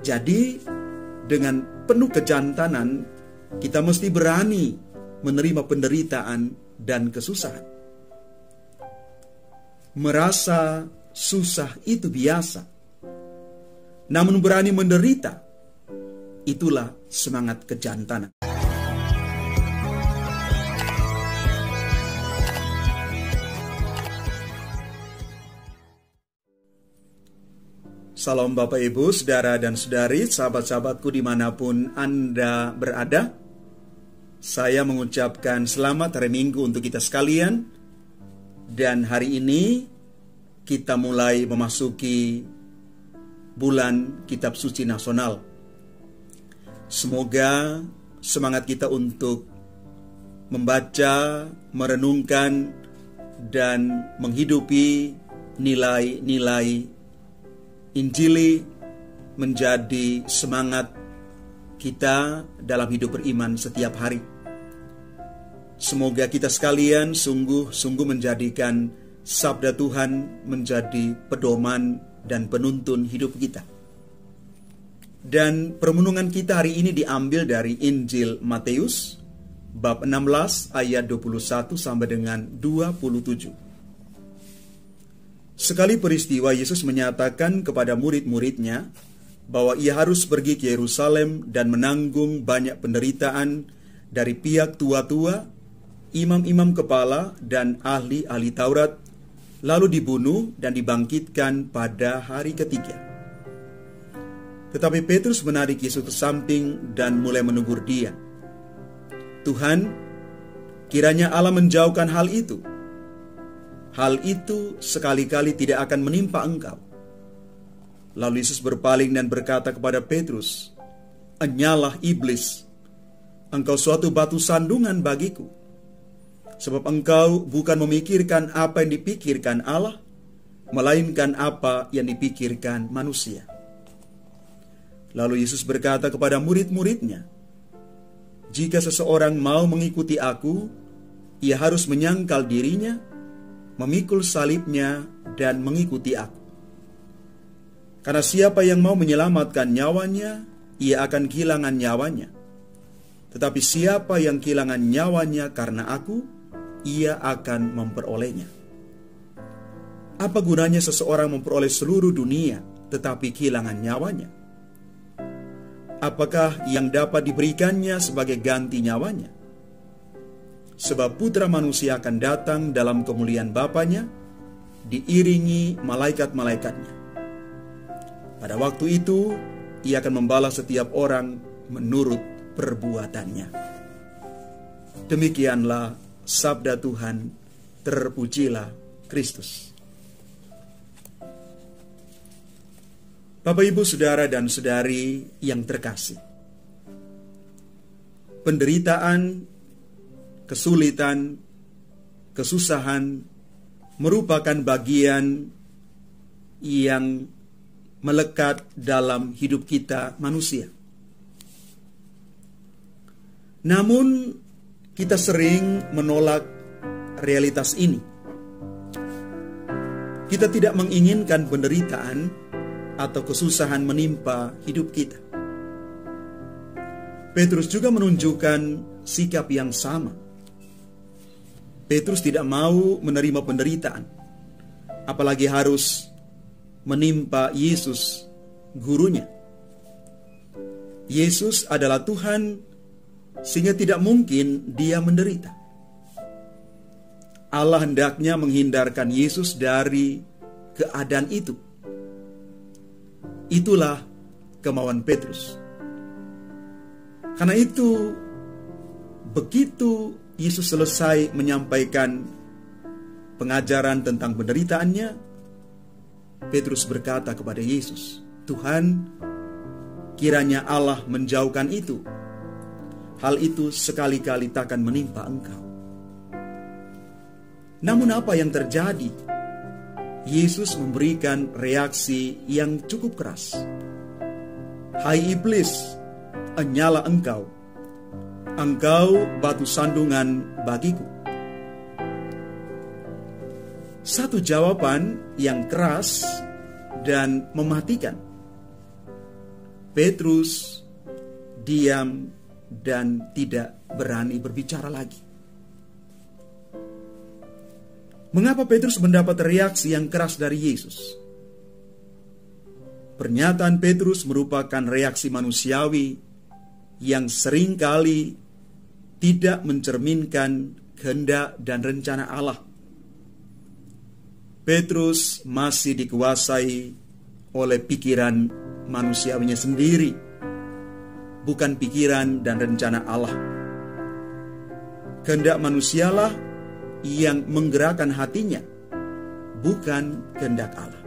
Jadi, dengan penuh kejantanan, kita mesti berani menerima penderitaan dan kesusahan. Merasa susah itu biasa, namun berani menderita, itulah semangat kejantanan. Salam Bapak Ibu, Saudara dan Saudari, sahabat-sahabatku dimanapun Anda berada. Saya mengucapkan selamat hari Minggu untuk kita sekalian. Dan hari ini kita mulai memasuki bulan Kitab Suci Nasional. Semoga semangat kita untuk membaca, merenungkan, dan menghidupi nilai-nilai Injili menjadi semangat kita dalam hidup beriman setiap hari. Semoga kita sekalian sungguh-sungguh menjadikan sabda Tuhan menjadi pedoman dan penuntun hidup kita. Dan permenungan kita hari ini diambil dari Injil Matius bab 16 ayat 21 sampai dengan 27. Sekali peristiwa Yesus menyatakan kepada murid-muridnya bahwa ia harus pergi ke Yerusalem dan menanggung banyak penderitaan dari pihak tua-tua, imam-imam kepala, dan ahli-ahli Taurat, lalu dibunuh dan dibangkitkan pada hari ketiga. Tetapi Petrus menarik Yesus ke samping dan mulai menegur dia. "Tuhan, kiranya Allah menjauhkan hal itu. Hal itu sekali-kali tidak akan menimpa engkau." Lalu Yesus berpaling dan berkata kepada Petrus, "Enyalah iblis, engkau suatu batu sandungan bagiku, sebab engkau bukan memikirkan apa yang dipikirkan Allah, melainkan apa yang dipikirkan manusia." Lalu Yesus berkata kepada murid-muridnya, "Jika seseorang mau mengikuti aku, ia harus menyangkal dirinya, memikul salibnya, dan mengikuti aku. Karena siapa yang mau menyelamatkan nyawanya, ia akan kehilangan nyawanya. Tetapi siapa yang kehilangan nyawanya karena aku, ia akan memperolehnya. Apa gunanya seseorang memperoleh seluruh dunia, tetapi kehilangan nyawanya? Apakah yang dapat diberikannya sebagai ganti nyawanya? Sebab Putra Manusia akan datang dalam kemuliaan Bapanya, diiringi malaikat-malaikatnya. Pada waktu itu, ia akan membalas setiap orang menurut perbuatannya." Demikianlah sabda Tuhan, terpujilah Kristus. Bapak, Ibu, Saudara, dan Saudari yang terkasih, penderitaan, kesulitan, kesusahan merupakan bagian yang melekat dalam hidup kita manusia. Namun, kita sering menolak realitas ini. Kita tidak menginginkan penderitaan atau kesusahan menimpa hidup kita. Petrus juga menunjukkan sikap yang sama. Petrus tidak mau menerima penderitaan, apalagi harus menimpa Yesus, gurunya. Yesus adalah Tuhan, sehingga tidak mungkin dia menderita. Allah hendaknya menghindarkan Yesus dari keadaan itu. Itulah kemauan Petrus. Karena itu, begitu Yesus selesai menyampaikan pengajaran tentang penderitaannya, Petrus berkata kepada Yesus, "Tuhan, kiranya Allah menjauhkan itu. Hal itu sekali-kali takkan menimpa engkau." Namun apa yang terjadi? Yesus memberikan reaksi yang cukup keras. "Hai iblis, enyalah engkau. Engkau batu sandungan bagiku." Satu jawaban yang keras dan mematikan. Petrus diam dan tidak berani berbicara lagi. Mengapa Petrus mendapat reaksi yang keras dari Yesus? Pernyataan Petrus merupakan reaksi manusiawi yang seringkali tidak mencerminkan kehendak dan rencana Allah. Petrus masih dikuasai oleh pikiran manusiawinya sendiri, bukan pikiran dan rencana Allah. Kehendak manusialah yang menggerakkan hatinya, bukan kehendak Allah.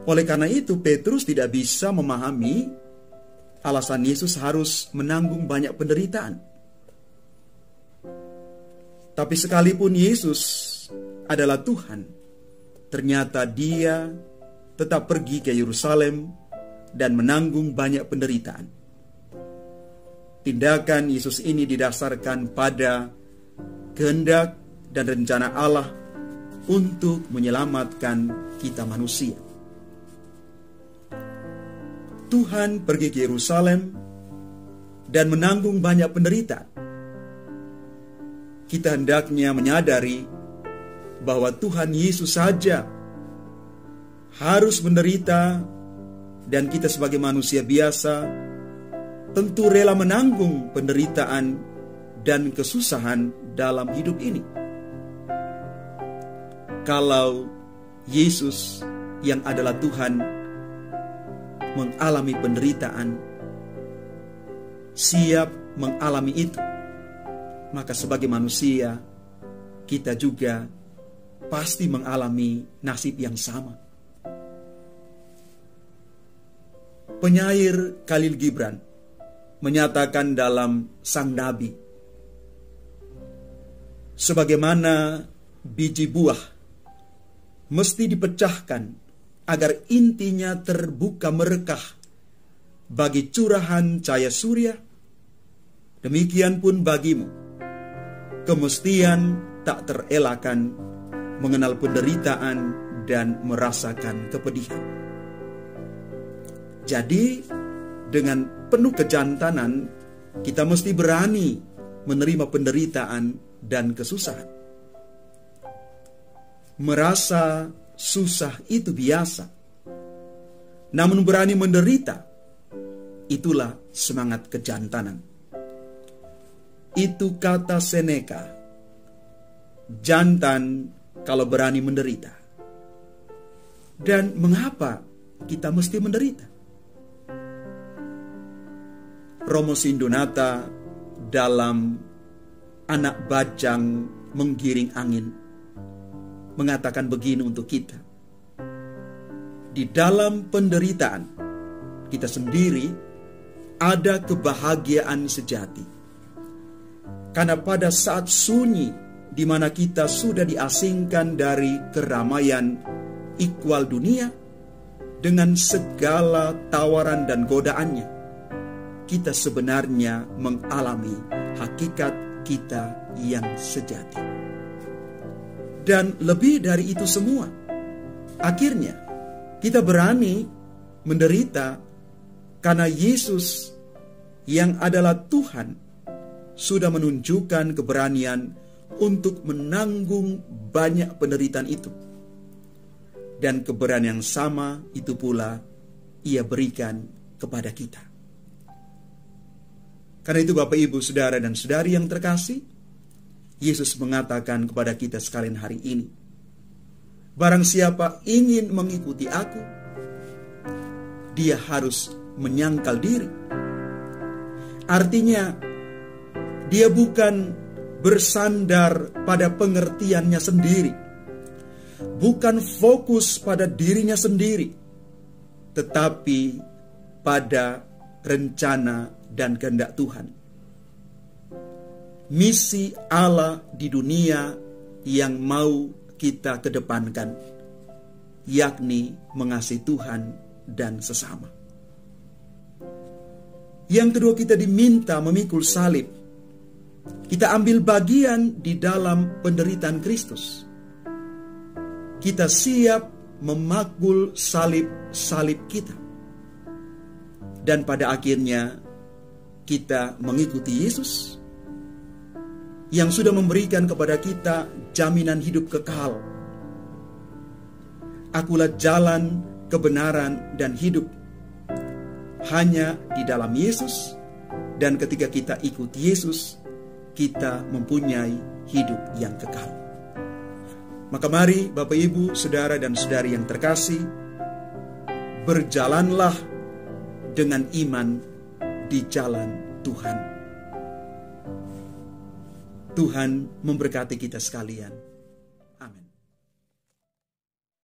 Oleh karena itu, Petrus tidak bisa memahami alasan Yesus harus menanggung banyak penderitaan. Tapi sekalipun Yesus adalah Tuhan, ternyata dia tetap pergi ke Yerusalem dan menanggung banyak penderitaan. Tindakan Yesus ini didasarkan pada kehendak dan rencana Allah untuk menyelamatkan kita manusia. Tuhan pergi ke Yerusalem dan menanggung banyak penderitaan. Kita hendaknya menyadari bahwa Tuhan Yesus saja harus menderita, dan kita sebagai manusia biasa tentu rela menanggung penderitaan dan kesusahan dalam hidup ini. Kalau Yesus yang adalah Tuhan mengalami penderitaan, siap mengalami itu, maka sebagai manusia kita juga pasti mengalami nasib yang sama. Penyair Khalil Gibran menyatakan dalam Sang Nabi, sebagaimana biji buah mesti dipecahkan agar intinya terbuka merekah bagi curahan cahaya surya, demikian pun bagimu, kemestian tak terelakkan mengenal penderitaan dan merasakan kepedihan. Jadi, dengan penuh kejantanan, kita mesti berani menerima penderitaan dan kesusahan. Merasa susah itu biasa, namun berani menderita, itulah semangat kejantanan. Itu kata Seneca, jantan kalau berani menderita. Dan mengapa kita mesti menderita? Romo Sindonata dalam Anak Bajang Menggiring Angin mengatakan begini untuk kita. Di dalam penderitaan kita sendiri ada kebahagiaan sejati. Karena pada saat sunyi di mana kita sudah diasingkan dari keramaian ikhwal dunia dengan segala tawaran dan godaannya, kita sebenarnya mengalami hakikat kita yang sejati. Dan lebih dari itu semua, akhirnya kita berani menderita karena Yesus yang adalah Tuhan sudah menunjukkan keberanian untuk menanggung banyak penderitaan itu. Dan keberanian yang sama itu pula Ia berikan kepada kita. Karena itu Bapak, Ibu, Saudara, dan Saudari yang terkasih, Yesus mengatakan kepada kita sekalian hari ini, barang siapa ingin mengikuti aku, dia harus menyangkal diri. Artinya, dia bukan bersandar pada pengertiannya sendiri, bukan fokus pada dirinya sendiri, tetapi pada rencana dan kehendak Tuhan. Misi Allah di dunia yang mau kita kedepankan, yakni mengasihi Tuhan dan sesama. Yang kedua, kita diminta memikul salib. Kita ambil bagian di dalam penderitaan Kristus. Kita siap memakul salib-salib kita. dan pada akhirnya kita mengikuti Yesus yang sudah memberikan kepada kita jaminan hidup kekal. Akulah jalan, kebenaran, dan hidup. Hanya di dalam Yesus, dan ketika kita ikut Yesus, kita mempunyai hidup yang kekal. Maka mari Bapak Ibu, Saudara dan Saudari yang terkasih, berjalanlah dengan iman di jalan Tuhan. Tuhan memberkati kita sekalian.